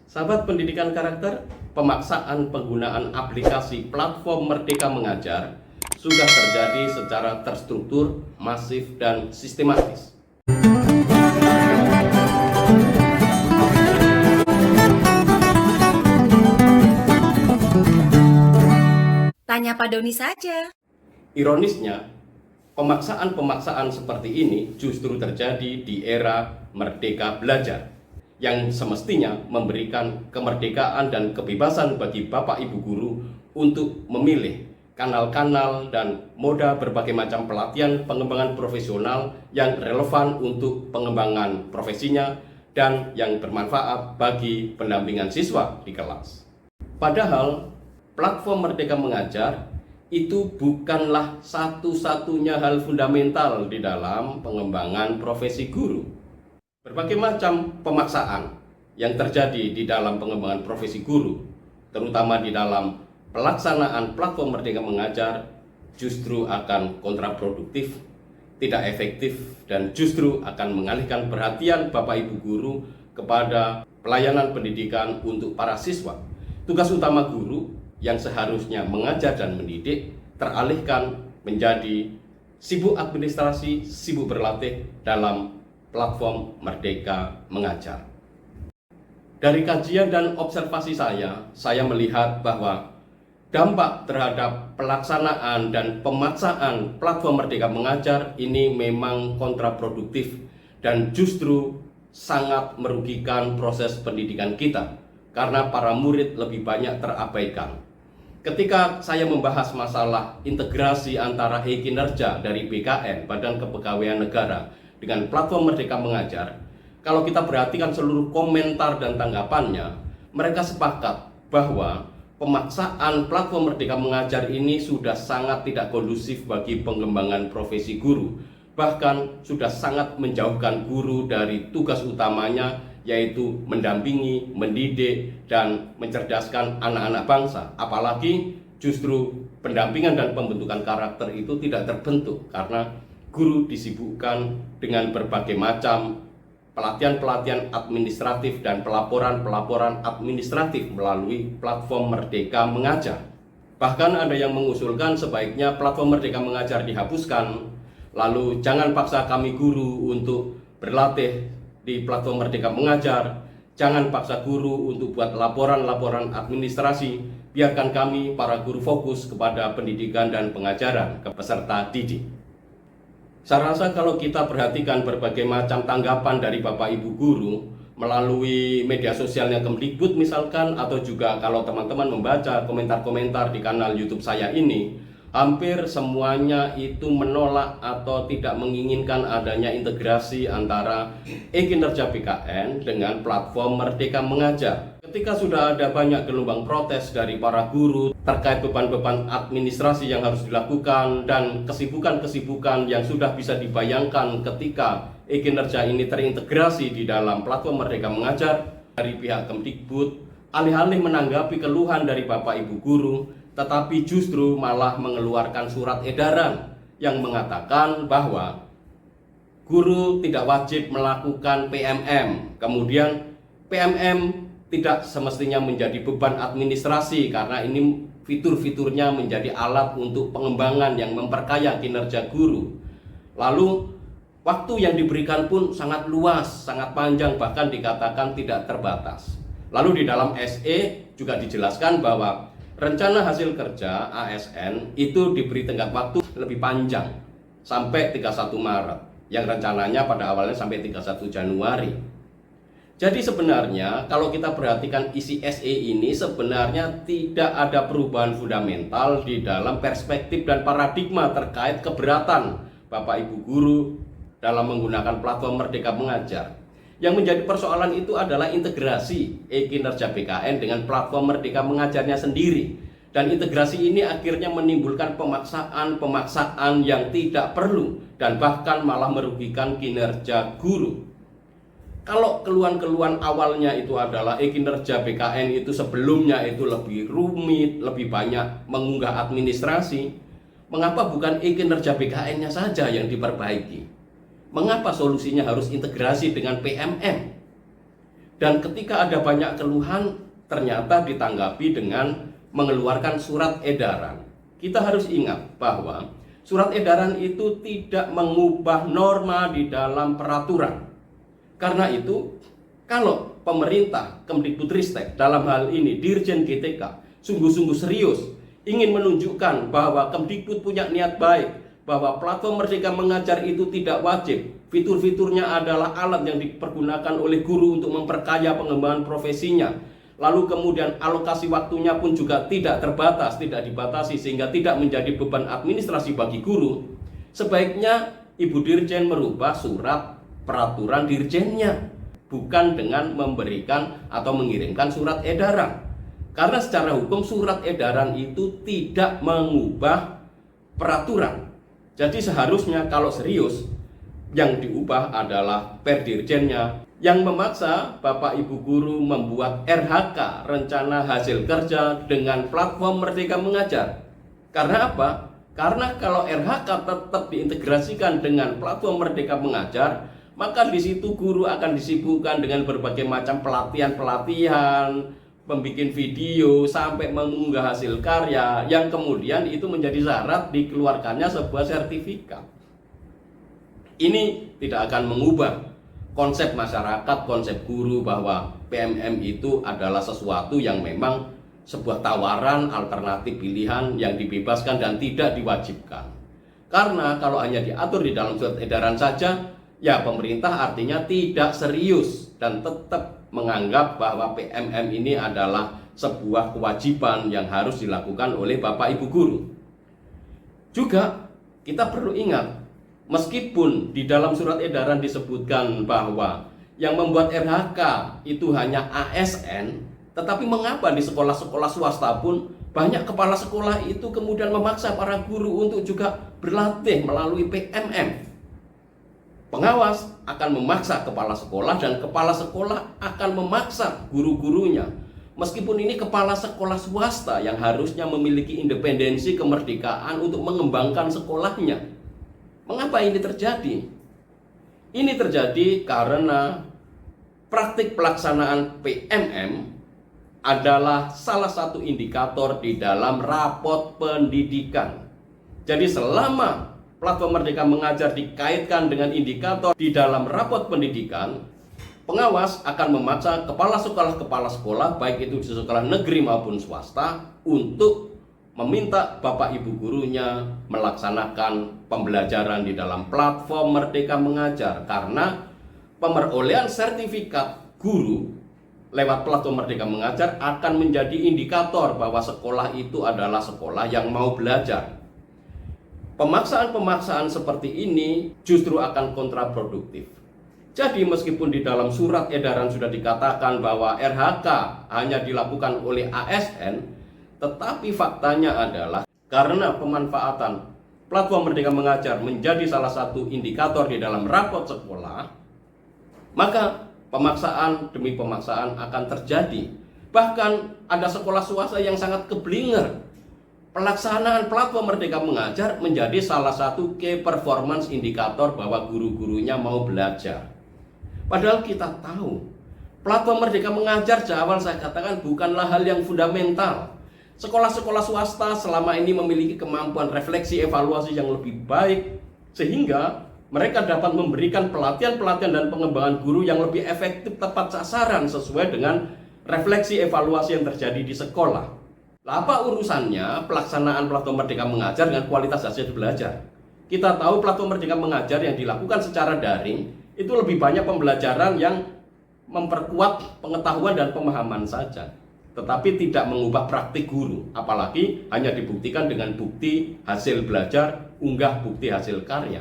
Sahabat pendidikan karakter, pemaksaan penggunaan aplikasi platform Merdeka Mengajar sudah terjadi secara terstruktur, masif, dan sistematis. Tanya Pak Doni saja. Ironisnya, pemaksaan-pemaksaan seperti ini justru terjadi di era Merdeka Belajar, yang semestinya memberikan kemerdekaan dan kebebasan bagi Bapak Ibu guru untuk memilih kanal-kanal dan moda berbagai macam pelatihan pengembangan profesional yang relevan untuk pengembangan profesinya dan yang bermanfaat bagi pendampingan siswa di kelas. Padahal platform Merdeka Mengajar itu bukanlah satu-satunya hal fundamental di dalam pengembangan profesi guru. Berbagai macam pemaksaan yang terjadi di dalam pengembangan profesi guru, terutama di dalam pelaksanaan platform Merdeka Mengajar, justru akan kontraproduktif, tidak efektif, dan justru akan mengalihkan perhatian Bapak Ibu guru kepada pelayanan pendidikan untuk para siswa. Tugas utama guru yang seharusnya mengajar dan mendidik teralihkan menjadi sibuk administrasi, sibuk berlatih dalam platform Merdeka Mengajar. Dari kajian dan observasi saya melihat bahwa dampak terhadap pelaksanaan dan pemaksaan platform Merdeka Mengajar ini memang kontraproduktif dan justru sangat merugikan proses pendidikan kita karena para murid lebih banyak terabaikan. Ketika saya membahas masalah integrasi antara e-kinerja dari BKN, Badan Kepegawaian Negara, dengan platform Merdeka Mengajar, kalau kita perhatikan seluruh komentar dan tanggapannya, mereka sepakat bahwa pemaksaan platform Merdeka Mengajar ini sudah sangat tidak kondusif bagi pengembangan profesi guru. Bahkan sudah sangat menjauhkan guru dari tugas utamanya, yaitu mendampingi, mendidik, dan mencerdaskan anak-anak bangsa. Apalagi justru pendampingan dan pembentukan karakter itu tidak terbentuk karena guru disibukkan dengan berbagai macam pelatihan-pelatihan administratif dan pelaporan-pelaporan administratif melalui platform Merdeka Mengajar. Bahkan ada yang mengusulkan sebaiknya platform Merdeka Mengajar dihapuskan, lalu jangan paksa kami guru untuk berlatih di platform Merdeka Mengajar, jangan paksa guru untuk buat laporan-laporan administrasi, biarkan kami para guru fokus kepada pendidikan dan pengajaran ke peserta didik. Saya rasa kalau kita perhatikan berbagai macam tanggapan dari Bapak Ibu guru melalui media sosialnya Kemdikbud misalkan, atau juga kalau teman-teman membaca komentar-komentar di kanal YouTube saya ini, hampir semuanya itu menolak atau tidak menginginkan adanya integrasi antara e-kinerja BKN dengan platform Merdeka Mengajar. Ketika sudah ada banyak gelombang protes dari para guru terkait beban-beban administrasi yang harus dilakukan dan kesibukan-kesibukan yang sudah bisa dibayangkan ketika e-kinerja ini terintegrasi di dalam platform Merdeka Mengajar, dari pihak Kemdikbud alih-alih menanggapi keluhan dari Bapak Ibu guru, tetapi justru malah mengeluarkan surat edaran yang mengatakan bahwa guru tidak wajib melakukan PMM. Kemudian PMM tidak semestinya menjadi beban administrasi karena ini fitur-fiturnya menjadi alat untuk pengembangan yang memperkaya kinerja guru. Lalu waktu yang diberikan pun sangat luas, sangat panjang, bahkan dikatakan tidak terbatas. Lalu di dalam SE juga dijelaskan bahwa rencana hasil kerja ASN itu diberi tenggat waktu lebih panjang sampai 31 Maret yang rencananya pada awalnya sampai 31 Januari. Jadi sebenarnya kalau kita perhatikan isi SE ini sebenarnya tidak ada perubahan fundamental di dalam perspektif dan paradigma terkait keberatan Bapak Ibu guru dalam menggunakan platform Merdeka Mengajar. Yang menjadi persoalan itu adalah integrasi e-kinerja BKN dengan platform Merdeka Mengajarnya sendiri. Dan integrasi ini akhirnya menimbulkan pemaksaan-pemaksaan yang tidak perlu dan bahkan malah merugikan kinerja guru. Kalau keluhan-keluhan awalnya itu adalah e-kinerja BKN itu sebelumnya itu lebih rumit, lebih banyak mengunggah administrasi, mengapa bukan e-kinerja BKN-nya saja yang diperbaiki? Mengapa solusinya harus integrasi dengan PMM? Dan ketika ada banyak keluhan, ternyata ditanggapi dengan mengeluarkan surat edaran. Kita harus ingat bahwa surat edaran itu tidak mengubah norma di dalam peraturan. Karena itu, kalau pemerintah, Kemdikbudristek, dalam hal ini Dirjen GTK, sungguh-sungguh serius ingin menunjukkan bahwa Kemdikbud punya niat baik, bahwa platform Merdeka Mengajar itu tidak wajib. Fitur-fiturnya adalah alat yang dipergunakan oleh guru untuk memperkaya pengembangan profesinya. Lalu kemudian alokasi waktunya pun juga tidak terbatas, tidak dibatasi, sehingga tidak menjadi beban administrasi bagi guru. Sebaiknya Ibu Dirjen merubah surat peraturan dirjennya, bukan dengan memberikan atau mengirimkan surat edaran. Karena secara hukum surat edaran itu tidak mengubah peraturan. Jadi seharusnya kalau serius, yang diubah adalah perdirjennya yang memaksa Bapak Ibu guru membuat RHK, rencana hasil kerja, dengan platform Merdeka Mengajar. Karena apa? Karena kalau RHK tetap diintegrasikan dengan platform Merdeka Mengajar, maka di situ guru akan disibukkan dengan berbagai macam pelatihan-pelatihan, membuat video, sampai mengunggah hasil karya, yang kemudian itu menjadi syarat dikeluarkannya sebuah sertifikat. Ini tidak akan mengubah konsep masyarakat, konsep guru bahwa PMM itu adalah sesuatu yang memang sebuah tawaran, alternatif pilihan yang dibebaskan dan tidak diwajibkan. Karena kalau hanya diatur di dalam surat edaran saja, ya pemerintah artinya tidak serius dan tetap menganggap bahwa PMM ini adalah sebuah kewajiban yang harus dilakukan oleh Bapak Ibu guru. Juga kita perlu ingat, meskipun di dalam surat edaran disebutkan bahwa yang membuat RHK itu hanya ASN, tetapi mengapa di sekolah-sekolah swasta pun banyak kepala sekolah itu kemudian memaksa para guru untuk juga berlatih melalui PMM? Pengawas akan memaksa kepala sekolah dan kepala sekolah akan memaksa guru-gurunya. Meskipun ini kepala sekolah swasta yang harusnya memiliki independensi, kemerdekaan untuk mengembangkan sekolahnya. Mengapa ini terjadi? Ini terjadi karena praktik pelaksanaan PMM adalah salah satu indikator di dalam rapot pendidikan. Jadi selama platform Merdeka Mengajar dikaitkan dengan indikator di dalam rapot pendidikan, pengawas akan memaksa kepala sekolah baik itu di sekolah negeri maupun swasta untuk meminta Bapak Ibu gurunya melaksanakan pembelajaran di dalam platform Merdeka Mengajar, karena pemerolehan sertifikat guru lewat platform Merdeka Mengajar akan menjadi indikator bahwa sekolah itu adalah sekolah yang mau belajar. Pemaksaan-pemaksaan seperti ini justru akan kontraproduktif. Jadi meskipun di dalam surat edaran sudah dikatakan bahwa RHK hanya dilakukan oleh ASN, tetapi faktanya adalah karena pemanfaatan platform Merdeka Mengajar menjadi salah satu indikator di dalam rapot sekolah, maka pemaksaan demi pemaksaan akan terjadi. Bahkan ada sekolah swasta yang sangat keblinger. Pelaksanaan platform Merdeka Mengajar menjadi salah satu key performance indikator bahwa guru-gurunya mau belajar. Padahal kita tahu, platform Merdeka Mengajar sejak awal saya katakan bukanlah hal yang fundamental. Sekolah-sekolah swasta selama ini memiliki kemampuan refleksi evaluasi yang lebih baik, sehingga mereka dapat memberikan pelatihan-pelatihan dan pengembangan guru yang lebih efektif, tepat sasaran, sesuai dengan refleksi evaluasi yang terjadi di sekolah. Apa urusannya pelaksanaan platform Merdeka Mengajar dengan kualitas hasil belajar? Kita tahu platform Merdeka Mengajar yang dilakukan secara daring itu lebih banyak pembelajaran yang memperkuat pengetahuan dan pemahaman saja, tetapi tidak mengubah praktik guru, apalagi hanya dibuktikan dengan bukti hasil belajar, unggah bukti hasil karya.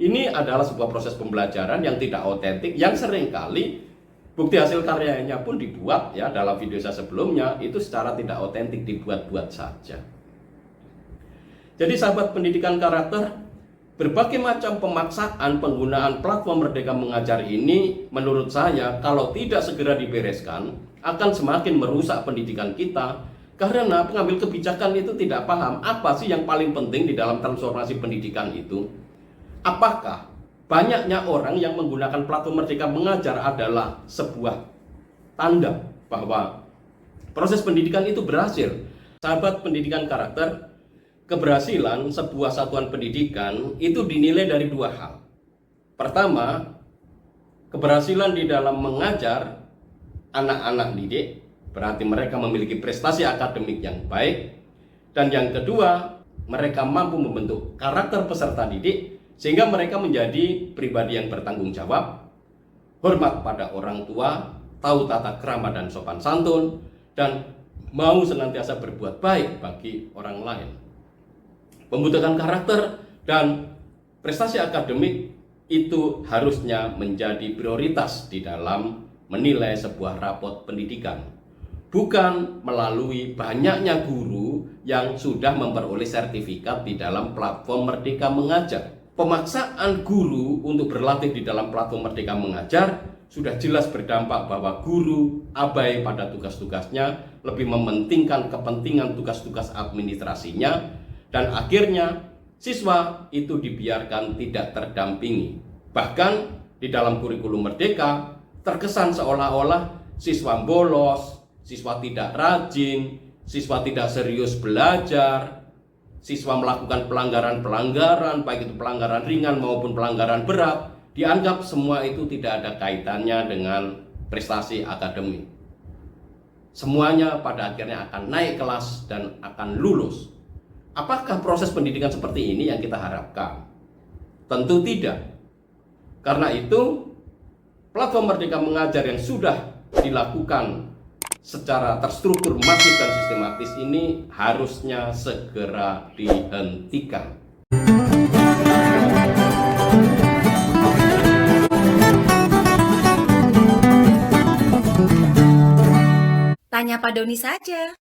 Ini adalah sebuah proses pembelajaran yang tidak otentik, yang seringkali bukti hasil karyanya pun dibuat, ya, dalam video saya sebelumnya itu secara tidak otentik, dibuat-buat saja. Jadi sahabat pendidikan karakter, berbagai macam pemaksaan penggunaan platform Merdeka Mengajar ini menurut saya kalau tidak segera dibereskan akan semakin merusak pendidikan kita, karena pengambil kebijakan itu tidak paham apa sih yang paling penting di dalam transformasi pendidikan itu. Apakah banyaknya orang yang menggunakan platform Merdeka Mengajar adalah sebuah tanda bahwa proses pendidikan itu berhasil. Sahabat pendidikan karakter, keberhasilan sebuah satuan pendidikan itu dinilai dari dua hal. Pertama, keberhasilan di dalam mengajar anak-anak didik, berarti mereka memiliki prestasi akademik yang baik. Dan yang kedua, mereka mampu membentuk karakter peserta didik sehingga mereka menjadi pribadi yang bertanggung jawab, hormat pada orang tua, tahu tata krama dan sopan santun, dan mau senantiasa berbuat baik bagi orang lain. Pembentukan karakter dan prestasi akademik itu harusnya menjadi prioritas di dalam menilai sebuah rapot pendidikan, bukan melalui banyaknya guru yang sudah memperoleh sertifikat di dalam platform Merdeka Mengajar. Pemaksaan guru untuk berlatih di dalam platform Merdeka Mengajar sudah jelas berdampak bahwa guru abai pada tugas-tugasnya, lebih mementingkan kepentingan tugas-tugas administrasinya, dan akhirnya siswa itu dibiarkan tidak terdampingi. Bahkan di dalam kurikulum Merdeka terkesan seolah-olah siswa bolos, siswa tidak rajin, siswa tidak serius belajar, siswa melakukan pelanggaran-pelanggaran, baik itu pelanggaran ringan maupun pelanggaran berat, dianggap semua itu tidak ada kaitannya dengan prestasi akademik. Semuanya pada akhirnya akan naik kelas dan akan lulus. Apakah proses pendidikan seperti ini yang kita harapkan? Tentu tidak. Karena itu, platform Merdeka Mengajar yang sudah dilakukan secara terstruktur, masif, dan sistematis ini harusnya segera dihentikan. Tanya Pak Doni saja.